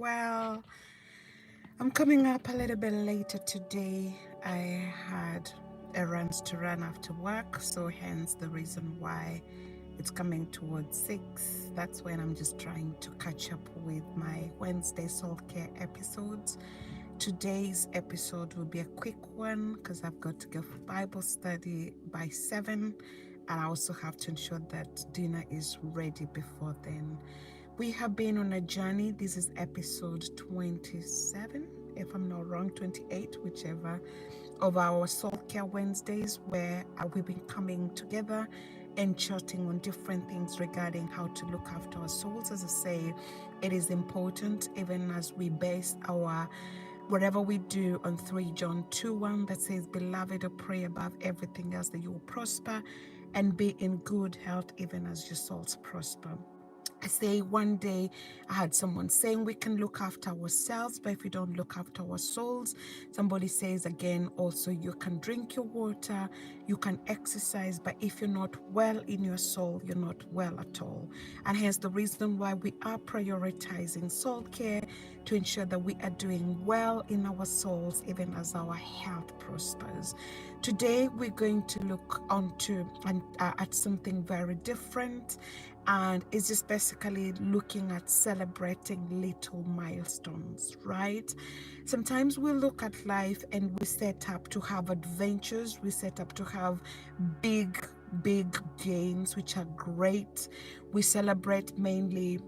Well, I'm coming up a little bit later today. I had errands to run after work, so hence the reason why it's coming towards 6. That's when I'm just trying to catch up with my Wednesday self-care episodes. Today's episode will be a quick one because I've got to go for Bible study by 7, and I also have to ensure that dinner is ready before then. We have been on a journey. This is episode 27, if I'm not wrong, 28, whichever, of our Soul Care Wednesdays, where we've been coming together and chatting on different things regarding how to look after our souls. As I say, it is important, even as we base our whatever we do on 3 John 2:1 that says, Beloved, I pray above everything else that you will prosper and be in good health, even as your souls prosper. I say one day I had someone saying we can look after ourselves, but if we don't look after our souls, somebody says again also you can drink your water, you can exercise, but if you're not well in your soul, you're not well at all. And hence the reason why we are prioritizing soul care to ensure that we are doing well in our souls, even as our health prospers. Today we're going to look onto at something very different, and it's just basically looking at celebrating little milestones, right? Sometimes we look at life and we set up to have adventures, we set up to have big gains, which are great. We celebrate mainly,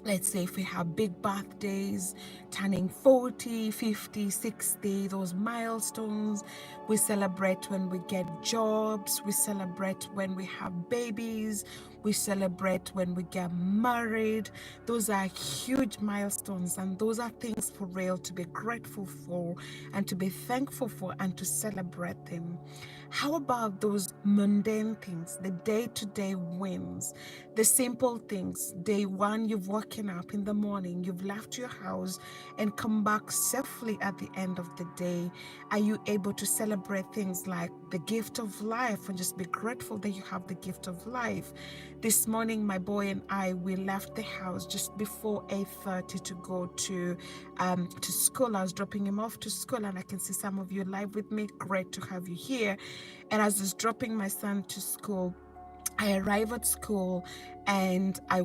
let's say, if we have big birthdays, turning 40, 50, 60, those milestones. We celebrate when we get jobs. We celebrate when we have babies. We celebrate when we get married. Those are huge milestones, and those are things for real to be grateful for and to be thankful for and to celebrate them. How about those mundane things, the day-to-day wins, the simple things? Day one, you've woken up in the morning, you've left your house and come back safely at the end of the day. Are you able to celebrate things like the gift of life and just be grateful that you have the gift of life? This morning, my boy and I, we left the house just before 8:30 to go to school. I was dropping him off to school, and I can see some of you live with me. Great to have you here. And as I was dropping my son to school, I arrive at school and I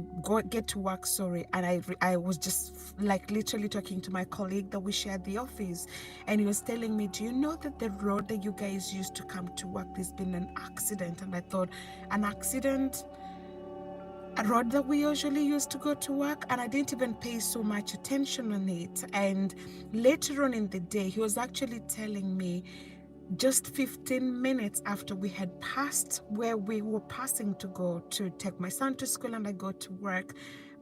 get to work, and I was just like literally talking to my colleague that we shared the office, and he was telling me, do you know that the road that you guys used to come to work, there's been an accident? And I thought, an accident? A road that we usually use to go to work? And I didn't even pay so much attention on it. And later on in the day, he was actually telling me, just 15 minutes after we had passed where we were passing to go to take my son to school and I go to work,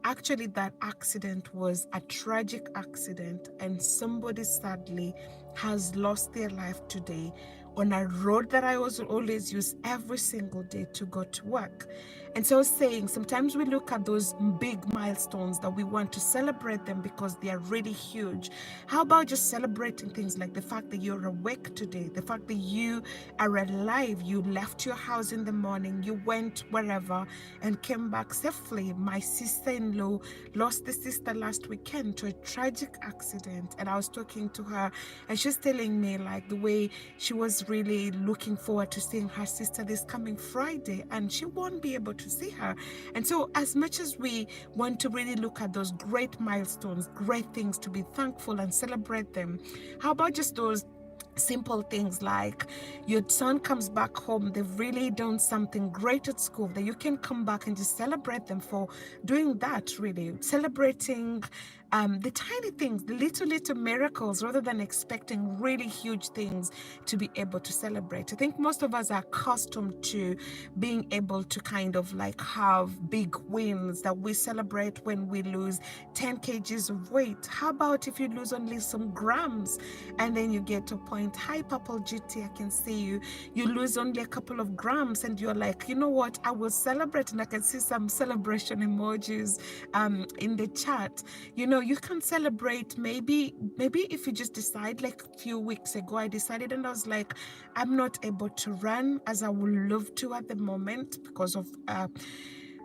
actually that accident was a tragic accident, and somebody sadly has lost their life today on a road that I always use every single day to go to work. And so I was saying, sometimes we look at those big milestones that we want to celebrate them because they are really huge. How about just celebrating things like the fact that you're awake today, the fact that you are alive, you left your house in the morning, you went wherever and came back safely. My sister-in-law lost the sister last weekend to a tragic accident, and I was talking to her and she's telling me like the way she was really looking forward to seeing her sister this coming Friday, and she won't be able to see her. And so as much as we want to really look at those great milestones, great things to be thankful and celebrate them, how about just those simple things like your son comes back home, they've really done something great at school, that you can come back and just celebrate them for doing that, really celebrating the tiny things, the little miracles, rather than expecting really huge things to be able to celebrate. I think most of us are accustomed to being able to kind of like have big wins that we celebrate when we lose 10 kgs of weight. How about if you lose only some grams and then you get to a point, hi Purple GT, I can see you, you lose only a couple of grams and you're like, you know what, I will celebrate. And I can see some celebration emojis in the chat. You know, you can celebrate maybe if you just decide, like a few weeks ago I decided and I was like, I'm not able to run as I would love to at the moment because of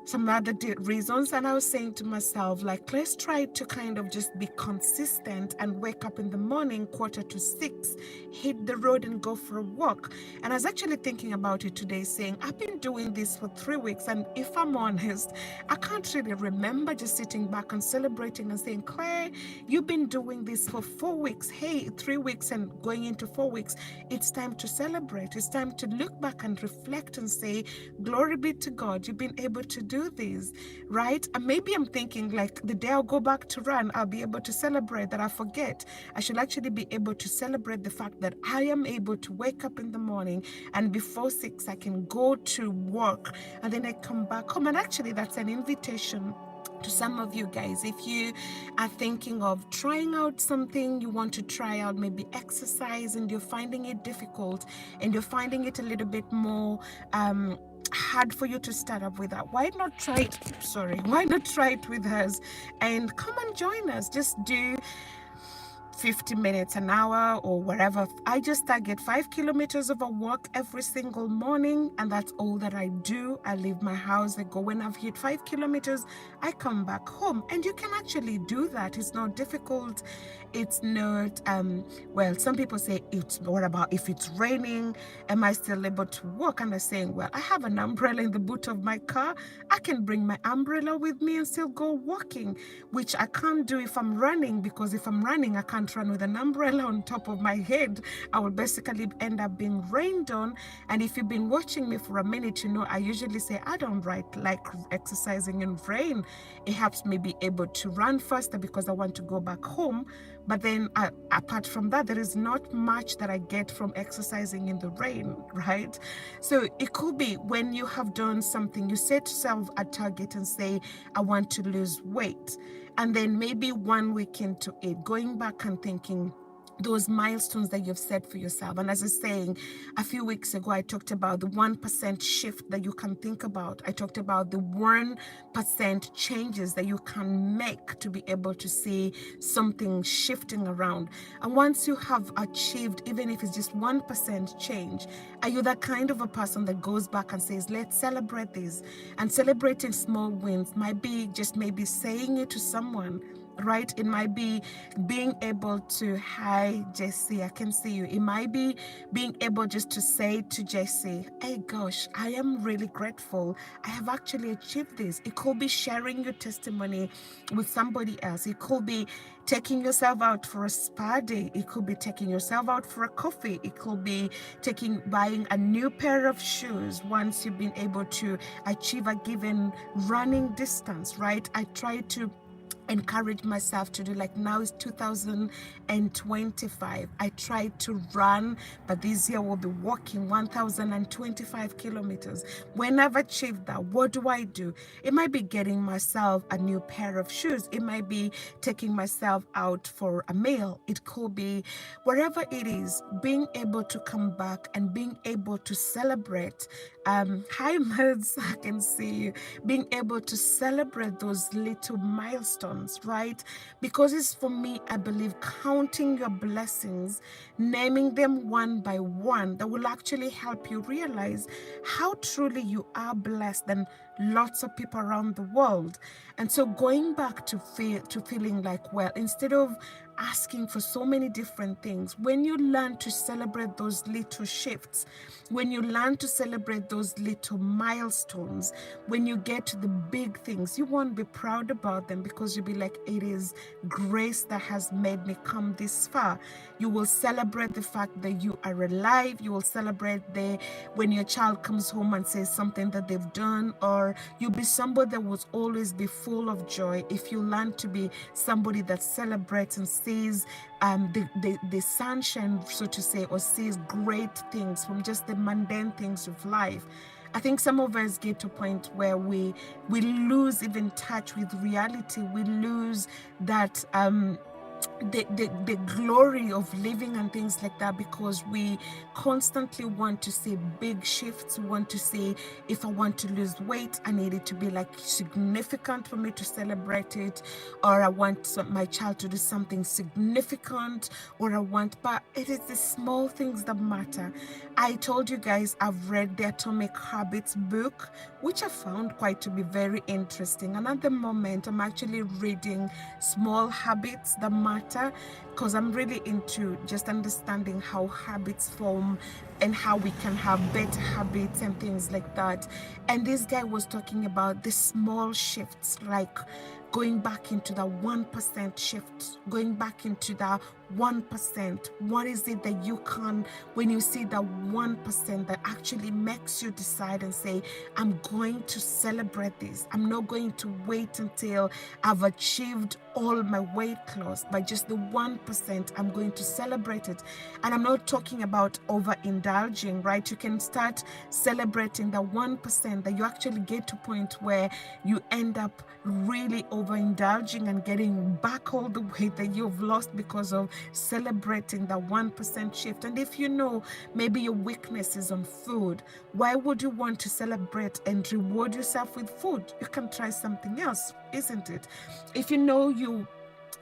some other reasons. And I was saying to myself, like, let's try to kind of just be consistent and wake up in the morning 5:45, hit the road and go for a walk. And I was actually thinking about it today, saying I've been doing this for 3 weeks, and if I'm honest, I can't really remember just sitting back and celebrating and saying, Claire, you've been doing this for 4 weeks. Hey, 3 weeks and going into 4 weeks, it's time to celebrate. It's time to look back and reflect and say, glory be to God, you've been able to do this, right? And maybe I'm thinking, like, the day I'll go back to run, I'll be able to celebrate that I forget. I should actually be able to celebrate the fact that I am able to wake up in the morning, and before 6 I can go to work, and then I come back home. And actually, that's an invitation to some of you guys. If you are thinking of trying out something, you want to try out maybe exercise, and you're finding it difficult, and you're finding it a little bit more hard for you to start up with that, why not try it with us, and come and join us. Just do 50 minutes, an hour, or wherever. I just target 5 kilometers of a walk every single morning, and that's all that I do. I leave my house, I go. When I've hit 5 kilometers, I come back home. And you can actually do that. It's not difficult. It's not well, some people say, it's what about if it's raining, am I still able to walk? And I'm saying, well, I have an umbrella in the boot of my car. I can bring my umbrella with me and still go walking, which I can't do if I'm running, because if I'm running, I can't run with an umbrella on top of my head. I will basically end up being rained on. And if you've been watching me for a minute, you know I usually say I don't like exercising in rain. It helps me be able to run faster because I want to go back home. But then apart from that, there is not much that I get from exercising in the rain, right? So it could be when you have done something, you set yourself a target and say, I want to lose weight. And then maybe 1 week into it, going back and thinking, those milestones that you've set for yourself. And as I was saying, a few weeks ago, I talked about the 1% shift that you can think about. I talked about the 1% changes that you can make to be able to see something shifting around. And once you have achieved, even if it's just 1% change, are you that kind of a person that goes back and says, let's celebrate this? And celebrating small wins might be just maybe saying it to someone, right? It might be being able to, hi Jesse, I can see you. It might be being able just to say to Jesse, hey gosh, I am really grateful, I have actually achieved this. It could be sharing your testimony with somebody else. It could be taking yourself out for a spa day. It could be taking yourself out for a coffee. It could be buying a new pair of shoes once you've been able to achieve a given running distance, right? I try to encourage myself to do, like, now is 2025. I tried to run, but this year we'll be walking 1025 kilometers. When I've achieved that, what do? It might be getting myself a new pair of shoes. It might be taking myself out for a meal. It could be wherever it is, being able to come back and being able to celebrate. Hi Mads, I can see you. Being able to celebrate those little milestones, right? Because it's, for me, I believe, counting your blessings, naming them one by one, that will actually help you realize how truly you are blessed than lots of people around the world. And so going back to feeling like, well, instead of asking for so many different things, when you learn to celebrate those little shifts, when you learn to celebrate those little milestones, when you get to the big things, you won't be proud about them, because you'll be like, it is grace that has made me come this far. You will celebrate the fact that you are alive. You will celebrate when your child comes home and says something that they've done, or you'll be somebody that will always be full of joy if you learn to be somebody that celebrates and sees the sunshine, so to say, or sees great things from just the mundane things of life. I think some of us get to a point where we lose even touch with reality. We lose that the glory of living and things like that, because we constantly want to say big shifts. We want to say, if I want to lose weight, I need it to be like significant for me to celebrate it, or I want my child to do something significant, or but it is the small things that matter. I told you guys I've read the Atomic Habits book, which I found quite to be very interesting, and at the moment I'm actually reading Small Habits That Matter, because I'm really into just understanding how habits form and how we can have better habits and things like that. And this guy was talking about the small shifts, like going back into the 1% shift, going back into the 1%. What is it that you can, when you see the 1% that actually makes you decide and say, I'm going to celebrate this. I'm not going to wait until I've achieved all my weight loss. By just the 1%, I'm going to celebrate it. And I'm not talking about overindulging, right? You can start celebrating the 1% that you actually get to a point where you end up really overindulging and getting back all the weight that you've lost because of celebrating the 1% shift. And if you know maybe your weakness is on food, why would you want to celebrate and reward yourself with food? You can try something else, isn't it? If you know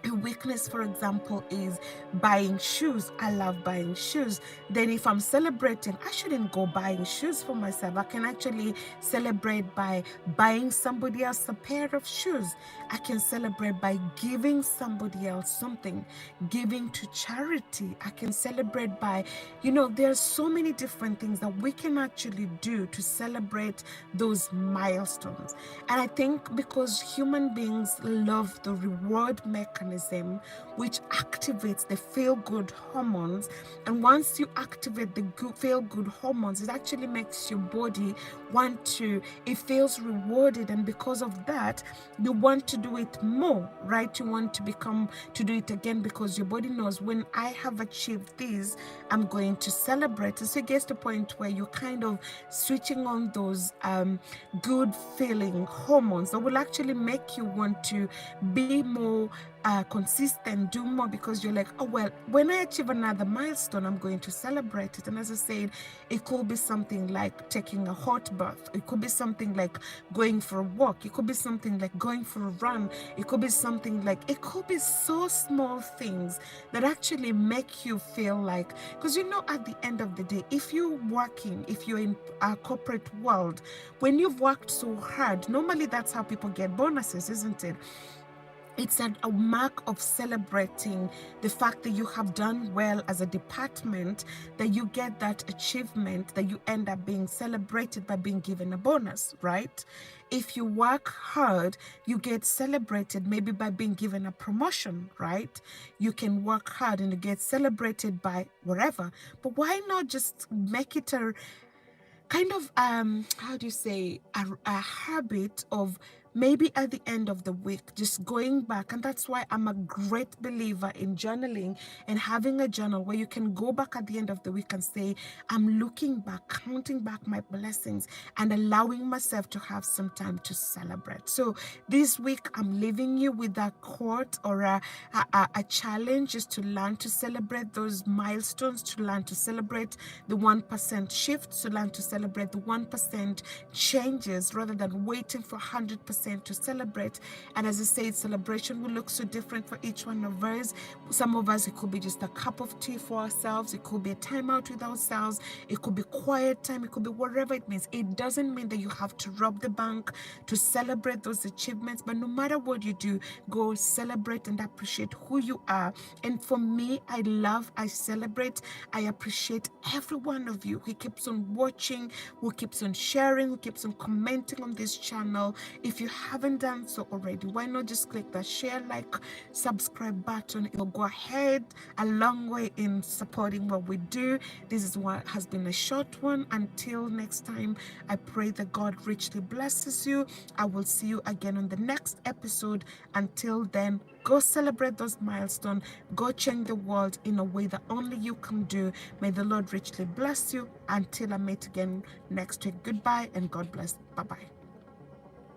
a weakness, for example, is buying shoes. I love buying shoes. Then if I'm celebrating, I shouldn't go buying shoes for myself. I can actually celebrate by buying somebody else a pair of shoes. I can celebrate by giving somebody else something, giving to charity. I can celebrate by, there's so many different things that we can actually do to celebrate those milestones. And I think because human beings love the reward mechanism, which activates the feel-good hormones, and once you activate the feel-good hormones, it actually makes your body it feels rewarded, and because of that, you want to do it more, right? You want to do it again, because your body knows, when I have achieved this, I'm going to celebrate. And so it gets to a point where you're kind of switching on those good feeling hormones that will actually make you want to be more consistent, do more, because you're like, oh well, when I achieve another milestone, I'm going to celebrate it. And as I said, it could be something like taking a hot bath, it could be something like going for a walk, it could be something like going for a run, it could be something like, it could be so small things that actually make you feel like, because at the end of the day, if you're in a corporate world, when you've worked so hard, normally that's how people get bonuses, isn't it? It's a mark of celebrating the fact that you have done well as a department, that you get that achievement, that you end up being celebrated by being given a bonus, right? If you work hard, you get celebrated maybe by being given a promotion, right? You can work hard and you get celebrated by whatever. But why not just make it a kind of how do you say, a habit of maybe at the end of the week just going back. And that's why I'm a great believer in journaling and having a journal where you can go back at the end of the week and say, I'm looking back, counting back my blessings, and allowing myself to have some time to celebrate. So this week I'm leaving you with a quote or a challenge, just to learn to celebrate those milestones, to learn to celebrate the 1% shifts, to learn to celebrate the 1% changes rather than waiting for 100% to celebrate. And as I said, celebration will look so different for each one of us. Some of us, it could be just a cup of tea for ourselves, it could be a time out with ourselves, it could be quiet time, it could be whatever it means. It doesn't mean that you have to rob the bank to celebrate those achievements, but no matter what you do, go celebrate and appreciate who you are. And for me, I celebrate, I appreciate every one of you who keeps on watching, who keeps on sharing, who keeps on commenting on this channel. If you haven't done so already, why not just click that share, like, subscribe button? It'll go ahead a long way in supporting what we do. This is what has been a short one. Until next time, I pray that God richly blesses you. I will see you again on the next episode. Until then, go celebrate those milestones. Go change the world in a way that only you can do. May the Lord richly bless you. Until I meet again next week. Goodbye and God bless. Bye-bye.